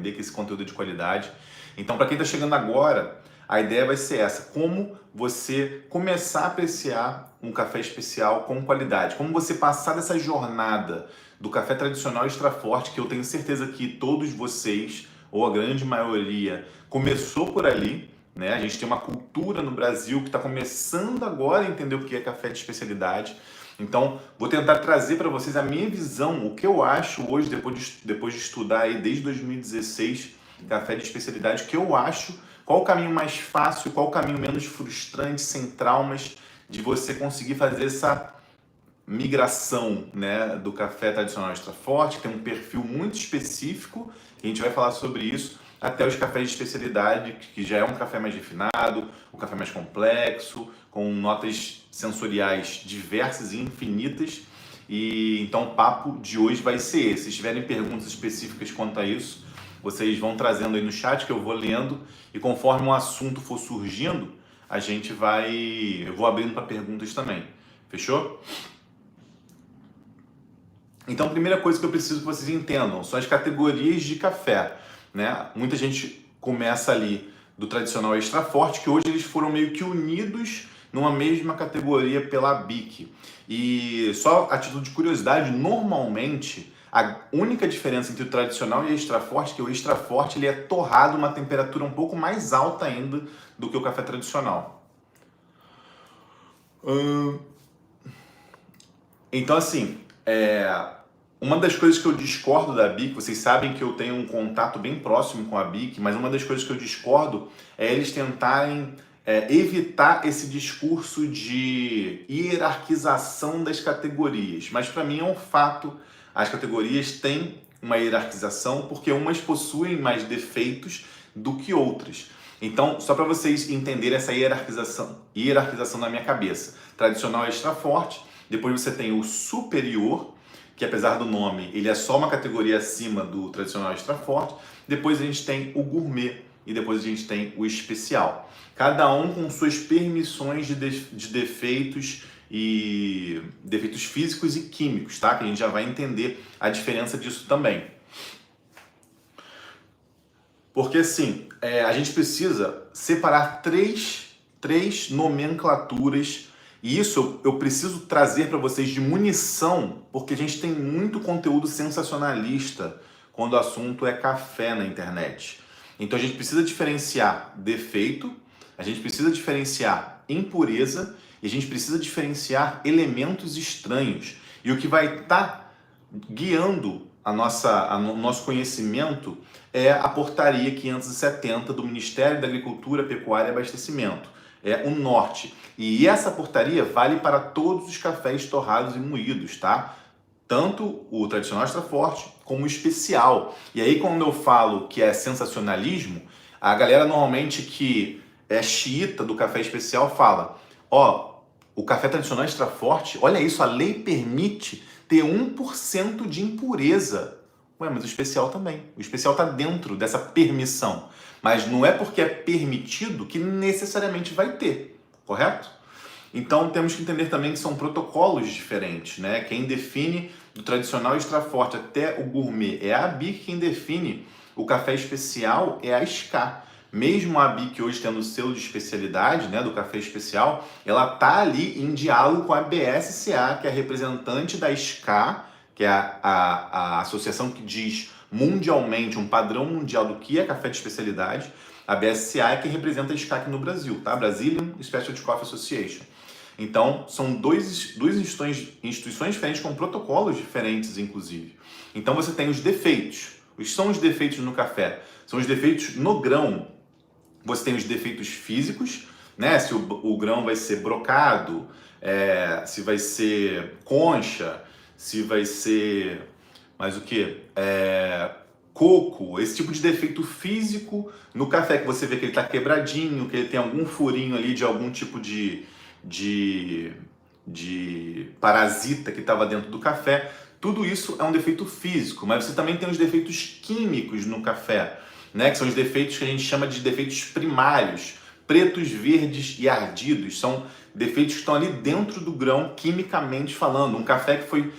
que esse conteúdo é de qualidade. Então, para quem está chegando agora, a ideia vai ser essa: como você começar a apreciar um café especial com qualidade, como você passar dessa jornada do café tradicional extra forte, que eu tenho certeza que todos vocês, ou a grande maioria, começou por ali, né? A gente tem uma cultura no Brasil que está começando agora a entender o que é café de especialidade. Então, vou tentar trazer para vocês a minha visão, o que eu acho hoje, depois de estudar aí desde 2016, café de especialidade, o que eu acho, qual o caminho mais fácil, qual o caminho menos frustrante, sem traumas, de você conseguir fazer essa migração, né, do café tradicional extra forte, que tem um perfil muito específico, e a gente vai falar sobre isso, até os cafés de especialidade, que já é um café mais refinado, um café mais complexo, com notas sensoriais diversas e infinitas. E então o papo de hoje vai ser esse. Se tiverem perguntas específicas quanto a isso, vocês vão trazendo aí no chat, que eu vou lendo, e conforme um assunto for surgindo, eu vou abrindo para perguntas também. Fechou? Então, a primeira coisa que eu preciso que vocês entendam são as categorias de café, né? Muita gente começa ali do tradicional extra forte, que hoje eles foram meio que unidos numa mesma categoria pela BIC. E só a título de curiosidade, normalmente a única diferença entre o tradicional e o extra forte é que o extra forte ele é torrado a uma temperatura um pouco mais alta ainda do que o café tradicional. Então, assim, uma das coisas que eu discordo da BIC, vocês sabem que eu tenho um contato bem próximo com a BIC, mas uma das coisas que eu discordo é eles tentarem evitar esse discurso de hierarquização das categorias. Mas para mim é um fato, as categorias têm uma hierarquização porque umas possuem mais defeitos do que outras. Então, só para vocês entenderem essa hierarquização na minha cabeça. Tradicional extra forte, depois você tem o superior, que apesar do nome, ele é só uma categoria acima do tradicional extra forte. Depois a gente tem o gourmet e depois a gente tem o especial. Cada um com suas permissões de defeitos e defeitos físicos e químicos, tá? Que a gente já vai entender a diferença disso também. Porque assim, a gente precisa separar três nomenclaturas. E isso eu preciso trazer para vocês de munição, porque a gente tem muito conteúdo sensacionalista quando o assunto é café na internet. Então a gente precisa diferenciar defeito, a gente precisa diferenciar impureza e a gente precisa diferenciar elementos estranhos. E o que vai estar guiando o nosso conhecimento é a portaria 570 do Ministério da Agricultura, Pecuária e Abastecimento. É o norte. E essa portaria vale para todos os cafés torrados e moídos, tá? Tanto o tradicional extra forte como o especial. E aí quando eu falo que é sensacionalismo, a galera normalmente que é xiita do café especial fala: o café tradicional extra forte, olha isso, a lei permite ter 1% de impureza. Ué, mas o especial também. O especial está dentro dessa permissão. Mas não é porque é permitido que necessariamente vai ter, correto? Então temos que entender também que são protocolos diferentes, né? Quem define do tradicional extra forte até o gourmet é a BIC, quem define o café especial é a SCA. Mesmo a BIC hoje tendo o selo de especialidade, né, do café especial, ela está ali em diálogo com a BSCA, que é a representante da SCA, que é a associação que diz mundialmente, um padrão mundial do que é café de especialidade. A BSCA é quem representa a SCA aqui no Brasil, tá? Brazilian Specialty Coffee Association. Então, são duas instituições diferentes com protocolos diferentes, inclusive. Então, você tem os defeitos. O que são os defeitos no café? São os defeitos no grão. Você tem os defeitos físicos, né? Se o grão vai ser brocado, se vai ser concha, se vai ser... mais o que? Coco, esse tipo de defeito físico no café, que você vê que ele está quebradinho, que ele tem algum furinho ali de algum tipo de parasita que estava dentro do café. Tudo isso é um defeito físico, mas você também tem os defeitos químicos no café, né? Que são os defeitos que a gente chama de defeitos primários, pretos, verdes e ardidos. São defeitos que estão ali dentro do grão, quimicamente falando. Um café que foi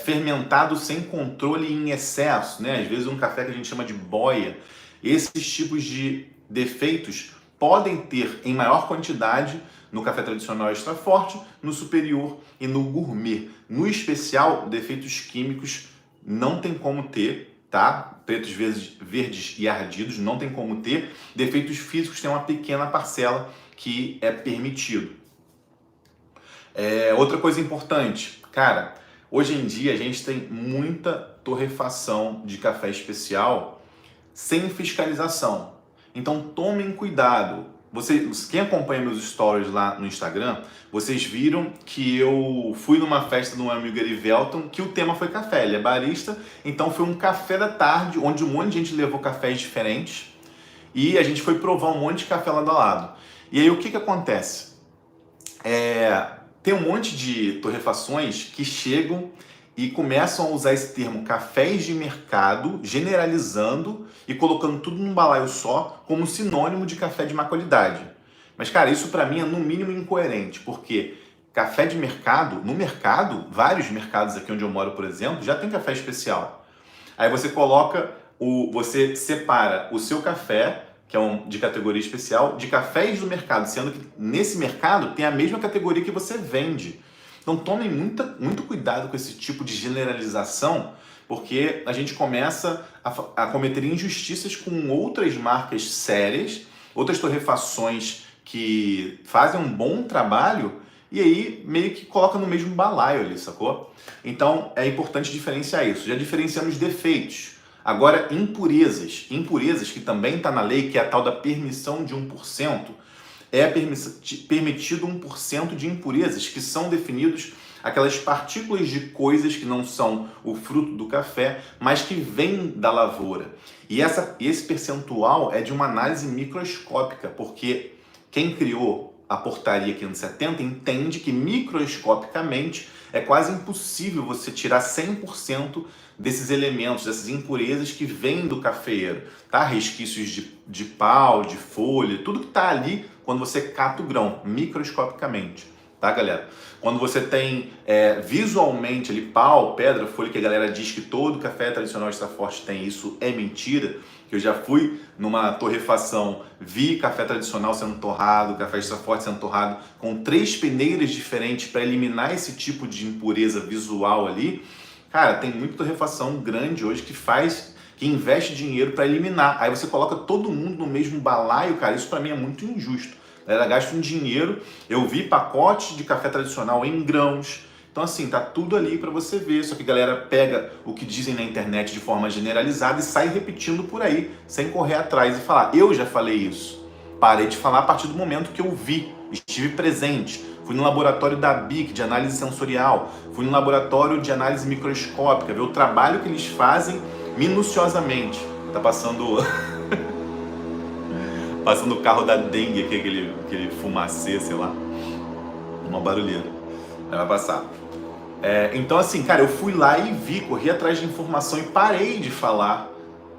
fermentado sem controle e em excesso, né? Às vezes um café que a gente chama de boia. Esses tipos de defeitos podem ter em maior quantidade no café tradicional extra forte, no superior e no gourmet. No especial, defeitos químicos não tem como ter, tá? Pretos, verdes e ardidos não tem como ter. Defeitos físicos tem uma pequena parcela que é permitido. Outra coisa importante, cara, hoje em dia a gente tem muita torrefação de café especial sem fiscalização. Então tomem cuidado. Quem acompanha meus stories lá no Instagram, vocês viram que eu fui numa festa do meu amigo Erivelton, que o tema foi café, ele é barista, então foi um café da tarde, onde um monte de gente levou cafés diferentes, e a gente foi provar um monte de café lado a lado. E aí o que acontece? Tem um monte de torrefações que chegam e começam a usar esse termo cafés de mercado, generalizando e colocando tudo num balaio só como sinônimo de café de má qualidade. Mas, cara, isso pra mim é no mínimo incoerente, porque café de mercado, no mercado, vários mercados aqui onde eu moro, por exemplo, já tem café especial. Aí você separa o seu café, que é de categoria especial, de cafés do mercado, sendo que nesse mercado tem a mesma categoria que você vende. Então tomem muito cuidado com esse tipo de generalização, porque a gente começa a cometer injustiças com outras marcas sérias, outras torrefações que fazem um bom trabalho e aí meio que coloca no mesmo balaio ali, sacou? Então é importante diferenciar isso. Já diferenciamos defeitos. Agora, impurezas. Impurezas que também está na lei, que é a tal da permissão de 1%. É permitido 1% de impurezas, que são definidos aquelas partículas de coisas que não são o fruto do café, mas que vêm da lavoura. E esse percentual é de uma análise microscópica, porque quem criou a portaria 570 entende que microscopicamente é quase impossível você tirar 100% desses elementos, dessas impurezas que vêm do cafeeiro, tá? Resquícios de pau, de folha, tudo que está ali quando você cata o grão, microscopicamente, tá, galera? Quando você tem visualmente ali pau, pedra, folha, que a galera diz que todo café tradicional extra forte tem, isso é mentira. Eu já fui numa torrefação, vi café tradicional sendo torrado, café extra forte sendo torrado, com 3 peneiras diferentes para eliminar esse tipo de impureza visual ali. Cara, tem muita torrefação grande hoje que investe dinheiro para eliminar. Aí você coloca todo mundo no mesmo balaio, cara, isso para mim é muito injusto. A galera gasta um dinheiro, eu vi pacotes de café tradicional em grãos. Então assim, tá tudo ali para você ver, só que a galera pega o que dizem na internet de forma generalizada e sai repetindo por aí, sem correr atrás e falar, eu já falei isso. Parei de falar a partir do momento que eu vi, estive presente. Fui no laboratório da BIC de análise sensorial, fui no laboratório de análise microscópica, ver o trabalho que eles fazem minuciosamente. Tá passando passando o carro da dengue aqui, aquele fumacê, sei lá, uma barulheira. Aí vai passar. Então assim, cara, eu fui lá e vi, corri atrás de informação e parei de falar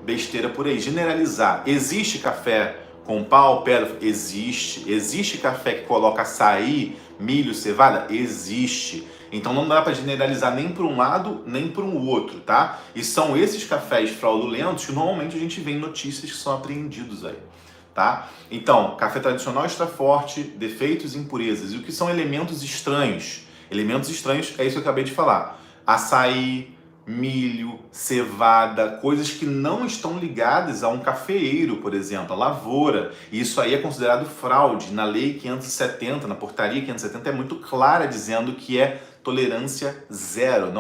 besteira por aí, generalizar. Existe café com pau, pedra? Existe. Existe café que coloca açaí, milho, cevada? Existe. Então não dá para generalizar nem para um lado, nem para o outro, tá? E são esses cafés fraudulentos que normalmente a gente vê em notícias que são apreendidos aí, tá? Então, café tradicional extra forte, defeitos e impurezas. E o que são elementos estranhos? Elementos estranhos é isso que eu acabei de falar. Açaí, milho, cevada, coisas que não estão ligadas a um cafeeiro, por exemplo, a lavoura. E isso aí é considerado fraude. Na lei 570, na portaria 570, é muito clara dizendo que é tolerância zero. Não